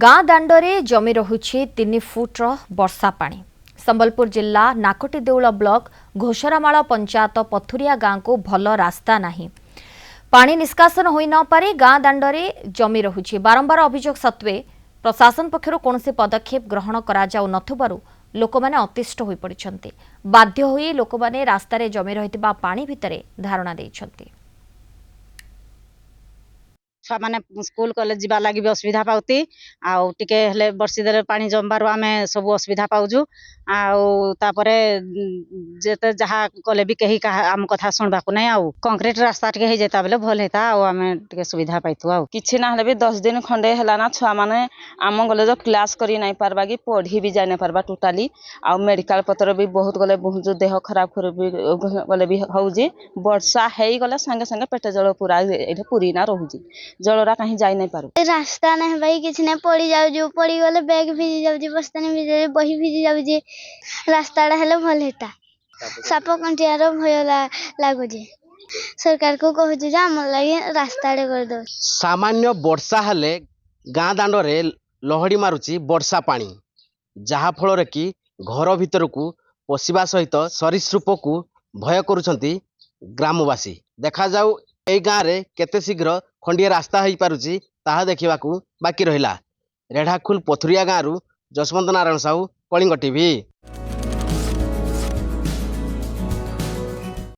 गाँ दाण्डरे जमी रहुछि 3 फुट्र वर्षा पानी। संबलपुर जिला नाकटी देउल ब्लॉक घोषरामाल पंचायत पथुरिया गाँ को भल रास्ता नाही। पानी निष्कासन होई न पारे गाँ दाण्डरे जमी रहुछि। बारंबार अभियोग सत्वे प्रशासन पक्षरु कोनोसी पदक्षेप ग्रहण करा जाउ नथुबारु लोकमाने अतिष्ठ होई पड़िछन्ति। बाध्य होई लोकमाने रास्तारे जमी रहितबा पानी भितरे धारणा देइछन्ति। छुआ मैंने स्कूल कॉलेज जीवा लगी भी असुविधा पाती आउ टिके हेले बर्षी देले पानी जमबार आमे सब असुविधा पाउजु आउे जेते जहाँ कले भी कहीं आम कथा शुणवा को नहीं आउ कंक्रीट रास्ता टिके हो जाता बेले भल होता आमे टिके सुविधा पाइतु आउ किछि ना हेले भी 10 दिन खंडे हला ना छुआ माने आम कॉलेज क्लास करी नहीं पारबा कि पढ़ी भी जाई नहीं पारबा टोटाली आ मेडिकल पत्र भी बहुत गले बहुत देह खराब कर भी गले भी होउजी। वर्षा हेई गले संगे संगे पेट जल पूरा एठे पूरी ना रहउजी। जलरा कहीं जाई नहीं पारु रास्ता नहीं भाई किसी ने पड़ी जाऊ पड़ी गले बैग भिजी जाऊ बस्तानी भिजे बही भिजी जाऊ रास्ता हेले भल हेता साप कंटियार भय लागु सरकार को कहूँ आम लगे रास्ता कर दो। सामान्य वर्षा हेले गाँ दाण्डरे लहड़ी मारुची वर्षा पानी जहा फल कि घर भीतर को पशिबा सहित सरीसृप को भय करुछंती ग्रामवासी। देखा जाऊ ए गाँव रे केते शीघ्र खंडिया रास्ता हो पारुची ताहा देखिबाकू बाकी रहिला। रेढ़ाखुल पथुरिया गाँव जसवंत नारायण साहू, कलिंग टीवी।